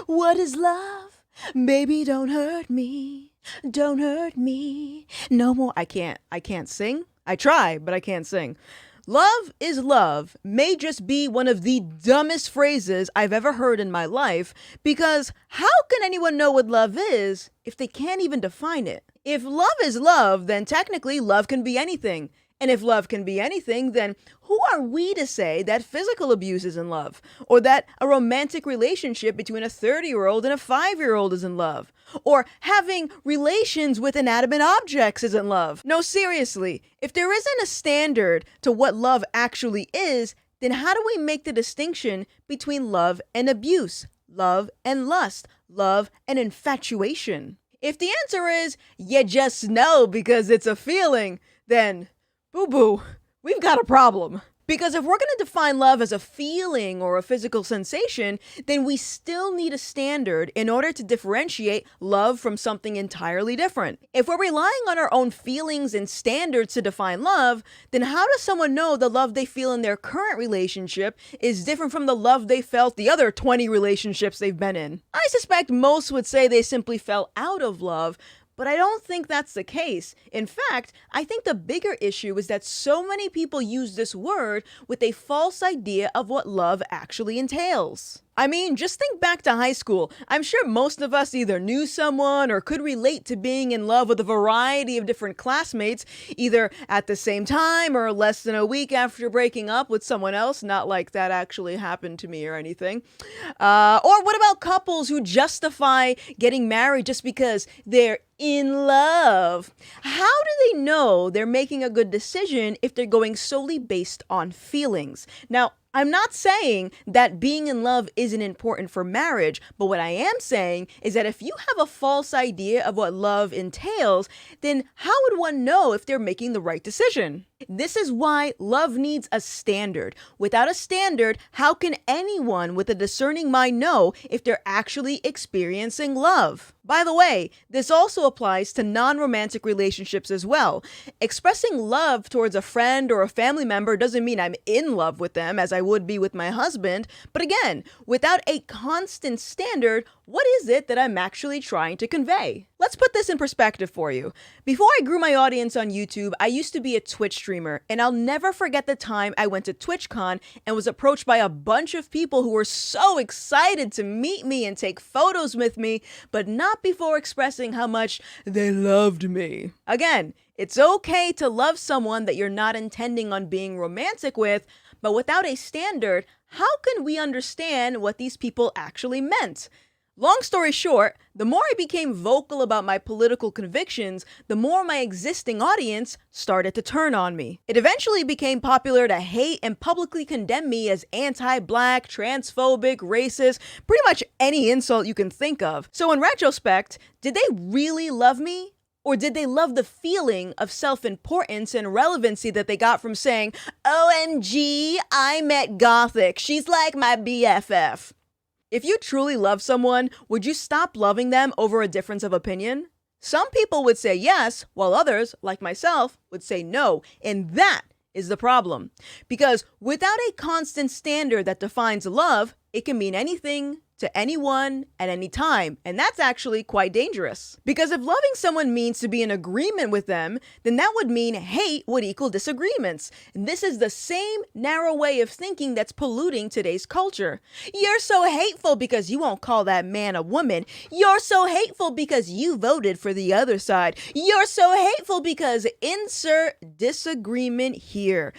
What is love? Baby, don't hurt me. Don't hurt me. No more. I can't sing. I try, but I can't sing. Love is love may just be one of the dumbest phrases I've ever heard in my life, because how can anyone know what love is if they can't even define it? If love is love, then technically love can be anything. And if love can be anything, then who are we to say that physical abuse is in love? Or that a romantic relationship between a 30-year-old and a 5-year-old is in love? Or having relations with inanimate objects is in love? No, seriously, if there isn't a standard to what love actually is, then how do we make the distinction between love and abuse, love and lust, love and infatuation? If the answer is, you just know because it's a feeling, then boo-boo, we've got a problem. Because if we're going to define love as a feeling or a physical sensation, then we still need a standard in order to differentiate love from something entirely different. If we're relying on our own feelings and standards to define love, then how does someone know the love they feel in their current relationship is different from the love they felt the other 20 relationships they've been in? I suspect most would say they simply fell out of love, but I don't think that's the case. In fact, I think the bigger issue is that so many people use this word with a false idea of what love actually entails. I mean, just think back to high school. I'm sure most of us either knew someone or could relate to being in love with a variety of different classmates, either at the same time or less than a week after breaking up with someone else. Not like that actually happened to me or anything. Or what about couples who justify getting married just because they're in love? How do they know they're making a good decision if they're going solely based on feelings? Now, I'm not saying that being in love isn't important for marriage, but what I am saying is that if you have a false idea of what love entails, then how would one know if they're making the right decision? This is why love needs a standard. Without a standard, how can anyone with a discerning mind know if they're actually experiencing love? By the way, this also applies to non-romantic relationships as well. Expressing love towards a friend or a family member doesn't mean I'm in love with them as I would be with my husband. But again, without a constant standard, what is it that I'm actually trying to convey? Let's put this in perspective for you. Before I grew my audience on YouTube, I used to be a Twitch streamer, and I'll never forget the time I went to TwitchCon and was approached by a bunch of people who were so excited to meet me and take photos with me, but not before expressing how much they loved me. Again, it's okay to love someone that you're not intending on being romantic with, but without a standard, how can we understand what these people actually meant? Long story short, the more I became vocal about my political convictions, the more my existing audience started to turn on me. It eventually became popular to hate and publicly condemn me as anti-black, transphobic, racist, pretty much any insult you can think of. So in retrospect, did they really love me? Or did they love the feeling of self-importance and relevancy that they got from saying, OMG, I met Gothix, she's like my BFF? If you truly love someone, would you stop loving them over a difference of opinion? Some people would say yes, while others, like myself, would say no. And that is the problem. Because without a constant standard that defines love, it can mean anything to anyone at any time. And that's actually quite dangerous. Because if loving someone means to be in agreement with them, then that would mean hate would equal disagreements. And this is the same narrow way of thinking that's polluting today's culture. You're so hateful because you won't call that man a woman. You're so hateful because you voted for the other side. You're so hateful because insert disagreement here.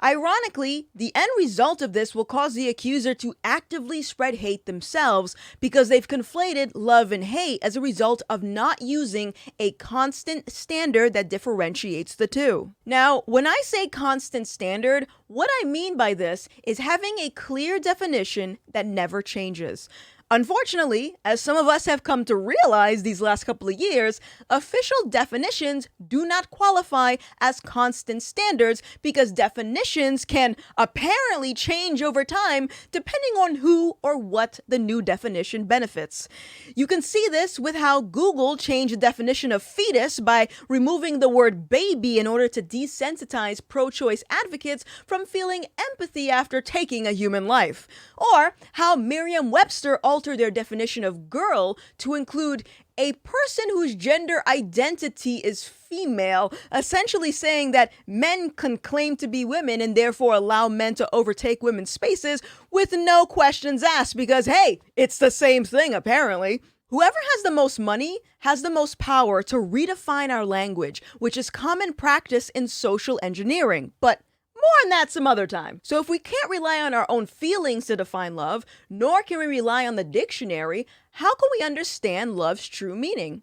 Ironically, the end result of this will cause the accuser to actively spread hate themselves because they've conflated love and hate as a result of not using a constant standard that differentiates the two. Now, when I say constant standard, what I mean by this is having a clear definition that never changes. Unfortunately, as some of us have come to realize these last couple of years, official definitions do not qualify as constant standards because definitions can apparently change over time depending on who or what the new definition benefits. You can see this with how Google changed the definition of fetus by removing the word baby in order to desensitize pro-choice advocates from feeling empathy after taking a human life. Or how Merriam-Webster alter their definition of girl to include a person whose gender identity is female, essentially saying that men can claim to be women and therefore allow men to overtake women's spaces with no questions asked because, hey, it's the same thing apparently. Whoever has the most money has the most power to redefine our language, which is common practice in social engineering. But more on that some other time. So if we can't rely on our own feelings to define love, nor can we rely on the dictionary, how can we understand love's true meaning?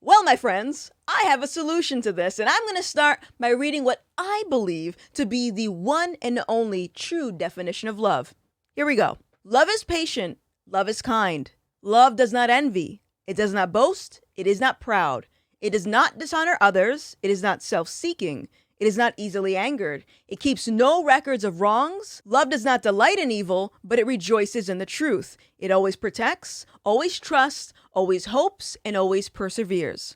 Well, my friends, I have a solution to this, and I'm going to start by reading what I believe to be the one and only true definition of love. Here we go. Love is patient. Love is kind. Love does not envy. It does not boast. It is not proud. It does not dishonor others. It is not self-seeking. It is not easily angered. It keeps no records of wrongs. Love does not delight in evil, but it rejoices in the truth. It always protects, always trusts, always hopes, and always perseveres.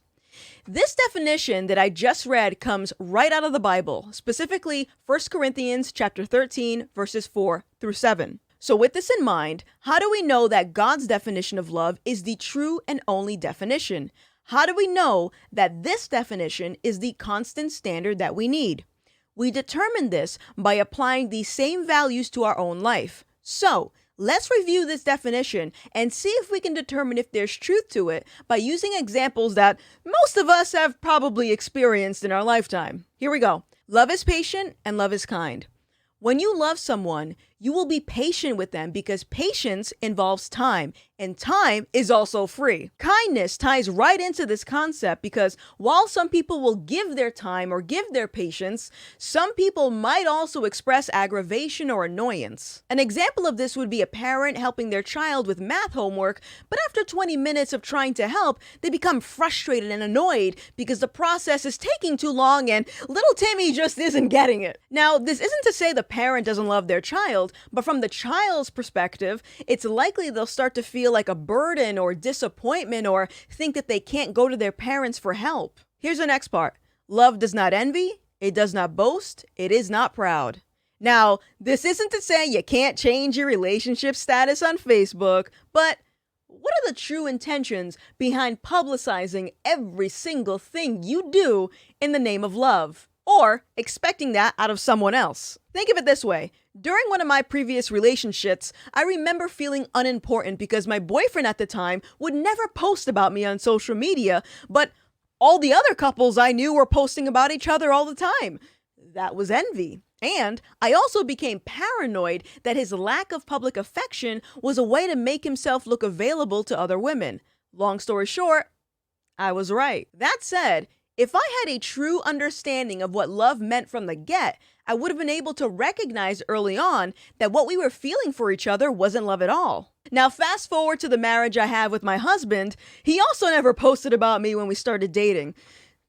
This definition that I just read comes right out of the Bible, specifically 1 Corinthians chapter 13, verses 4 through 7. So with this in mind, how do we know that God's definition of love is the true and only definition? How do we know that this definition is the constant standard that we need? We determine this by applying these same values to our own life. So, let's review this definition and see if we can determine if there's truth to it by using examples that most of us have probably experienced in our lifetime. Here we go. Love is patient and love is kind. When you love someone, you will be patient with them because patience involves time, and time is also free. Kindness ties right into this concept because while some people will give their time or give their patience, some people might also express aggravation or annoyance. An example of this would be a parent helping their child with math homework, but after 20 minutes of trying to help, they become frustrated and annoyed because the process is taking too long and little Timmy just isn't getting it. Now, this isn't to say the parent doesn't love their child, but from the child's perspective, it's likely they'll start to feel like a burden or disappointment or think that they can't go to their parents for help. Here's the next part. Love does not envy, it does not boast, it is not proud. Now, this isn't to say you can't change your relationship status on Facebook, but what are the true intentions behind publicizing every single thing you do in the name of love? Or expecting that out of someone else. Think of it this way. During one of my previous relationships, I remember feeling unimportant because my boyfriend at the time would never post about me on social media, but all the other couples I knew were posting about each other all the time. That was envy. And I also became paranoid that his lack of public affection was a way to make himself look available to other women. Long story short, I was right. That said, if I had a true understanding of what love meant from the get, I would have been able to recognize early on that what we were feeling for each other wasn't love at all. Now, fast forward to the marriage I have with my husband. He also never posted about me when we started dating.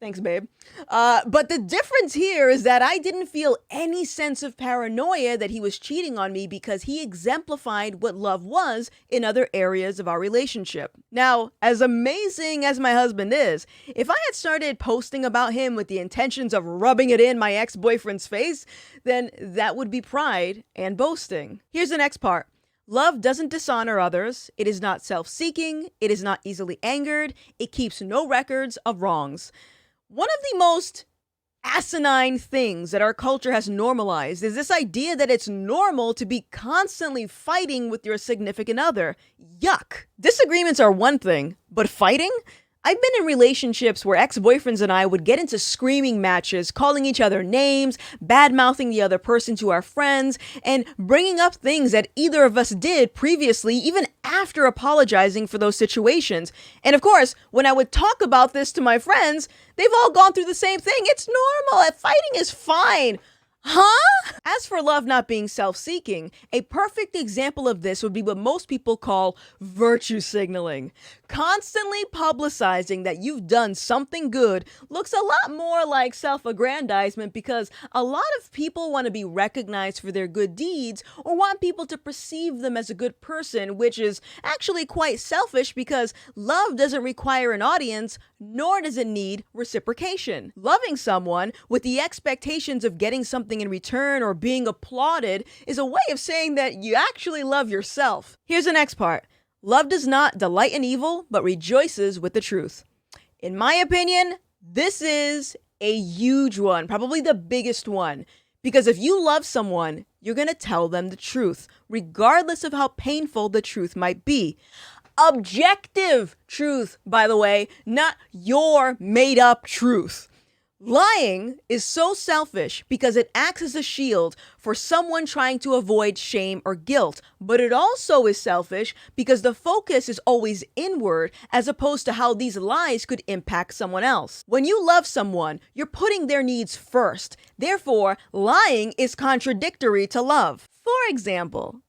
Thanks, babe. But the difference here is that I didn't feel any sense of paranoia that he was cheating on me because he exemplified what love was in other areas of our relationship. Now, as amazing as my husband is, if I had started posting about him with the intentions of rubbing it in my ex-boyfriend's face, then that would be pride and boasting. Here's the next part. Love doesn't dishonor others. It is not self-seeking. It is not easily angered. It keeps no records of wrongs. One of the most asinine things that our culture has normalized is this idea that it's normal to be constantly fighting with your significant other. Yuck. Disagreements are one thing, but fighting? I've been in relationships where ex-boyfriends and I would get into screaming matches, calling each other names, bad-mouthing the other person to our friends, and bringing up things that either of us did previously, even after apologizing for those situations. And of course, when I would talk about this to my friends, they've all gone through the same thing. It's normal. Fighting is fine. Huh? As for love not being self-seeking, a perfect example of this would be what most people call virtue signaling. Constantly publicizing that you've done something good looks a lot more like self-aggrandizement because a lot of people want to be recognized for their good deeds or want people to perceive them as a good person, which is actually quite selfish because love doesn't require an audience, nor does it need reciprocation. Loving someone with the expectations of getting something in return or being applauded is a way of saying that you actually love yourself. Here's the next part. Love does not delight in evil, but rejoices with the truth. In my opinion, this is a huge one, probably the biggest one. Because if you love someone, you're going to tell them the truth, regardless of how painful the truth might be. Objective truth, by the way, not your made-up truth. Lying is so selfish because it acts as a shield for someone trying to avoid shame or guilt, but it also is selfish because the focus is always inward as opposed to how these lies could impact someone else. When you love someone, you're putting their needs first. Therefore, lying is contradictory to love. For example,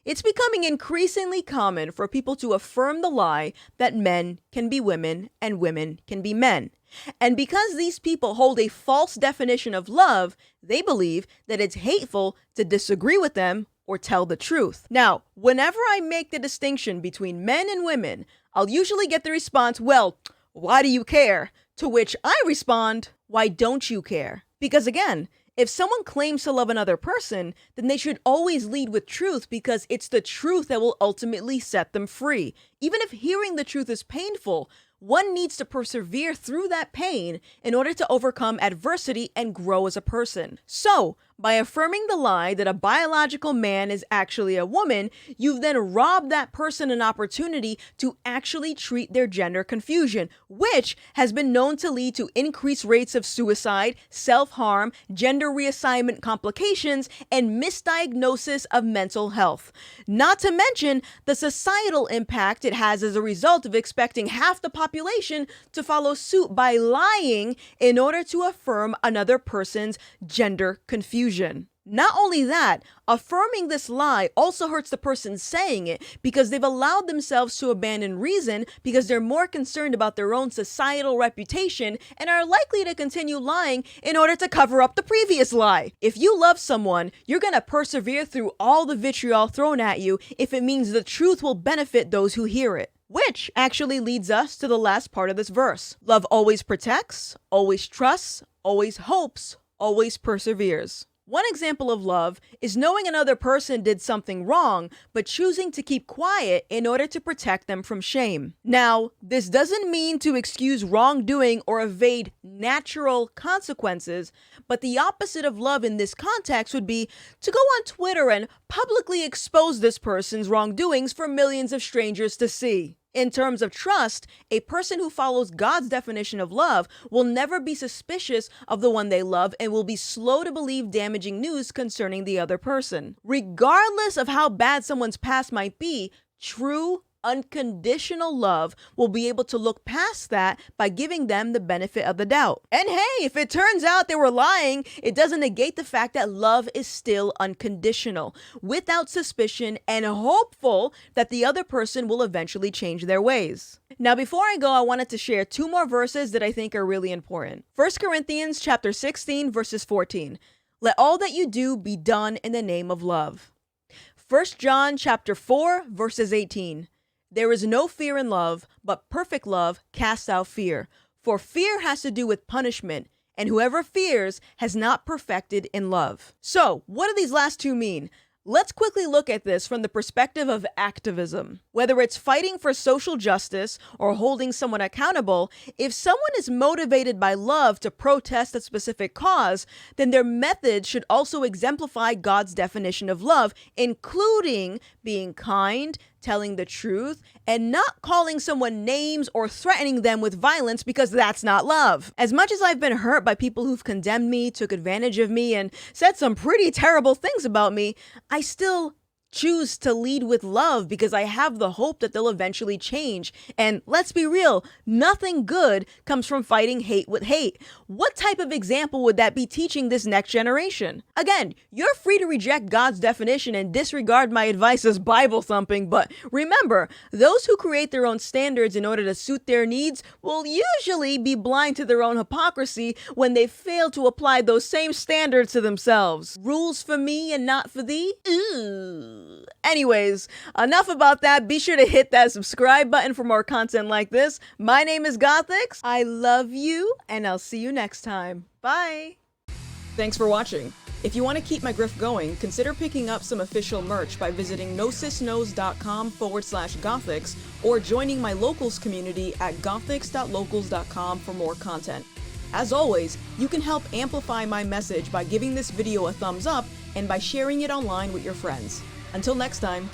it's becoming increasingly common for people to affirm the lie that men can be women and women can be men. And because these people hold a false definition of love, they believe that it's hateful to disagree with them or tell the truth. Now, whenever I make the distinction between men and women, I'll usually get the response, well, why do you care? To which I respond, why don't you care? Because again, if someone claims to love another person, then they should always lead with truth because it's the truth that will ultimately set them free. Even if hearing the truth is painful, one needs to persevere through that pain in order to overcome adversity and grow as a person. So, by affirming the lie that a biological man is actually a woman, you've then robbed that person an opportunity to actually treat their gender confusion, which has been known to lead to increased rates of suicide, self-harm, gender reassignment complications, and misdiagnosis of mental health. Not to mention the societal impact it has as a result of expecting half the population to follow suit by lying in order to affirm another person's gender confusion. Not only that, affirming this lie also hurts the person saying it because they've allowed themselves to abandon reason because they're more concerned about their own societal reputation and are likely to continue lying in order to cover up the previous lie. If you love someone, you're going to persevere through all the vitriol thrown at you if it means the truth will benefit those who hear it. Which actually leads us to the last part of this verse. Love always protects, always trusts, always hopes, always perseveres. One example of love is knowing another person did something wrong, but choosing to keep quiet in order to protect them from shame. Now, this doesn't mean to excuse wrongdoing or evade natural consequences, but the opposite of love in this context would be to go on Twitter and publicly expose this person's wrongdoings for millions of strangers to see. In terms of trust, a person who follows God's definition of love will never be suspicious of the one they love and will be slow to believe damaging news concerning the other person. Regardless of how bad someone's past might be, true, unconditional love will be able to look past that by giving them the benefit of the doubt. And hey, if it turns out they were lying, it doesn't negate the fact that love is still unconditional, without suspicion, and hopeful that the other person will eventually change their ways. Now, before I go, I wanted to share two more verses that I think are really important. 1 Corinthians chapter 16, verses 14. Let all that you do be done in the name of love. 1 John chapter 4, verses 18. There is no fear in love, but perfect love casts out fear. For fear has to do with punishment, and whoever fears has not perfected in love. So, what do these last two mean? Let's quickly look at this from the perspective of activism. Whether it's fighting for social justice or holding someone accountable, if someone is motivated by love to protest a specific cause, then their methods should also exemplify God's definition of love, including being kind, telling the truth, and not calling someone names or threatening them with violence because that's not love. As much as I've been hurt by people who've condemned me, took advantage of me, and said some pretty terrible things about me, I still choose to lead with love because I have the hope that they'll eventually change. And let's be real, nothing good comes from fighting hate with hate. What type of example would that be teaching this next generation? Again, you're free to reject God's definition and disregard my advice as Bible thumping, but remember, those who create their own standards in order to suit their needs will usually be blind to their own hypocrisy when they fail to apply those same standards to themselves. Rules for me and not for thee? Ooh. Anyways, enough about that. Be sure to hit that subscribe button for more content like this. My name is Gothix. I love you, and I'll see you next time. Bye. Thanks for watching. If you want to keep my grift going, consider picking up some official merch by visiting nosisnos.com/Gothix or joining my locals community at gothix.locals.com for more content. As always, you can help amplify my message by giving this video a thumbs up and by sharing it online with your friends. Until next time.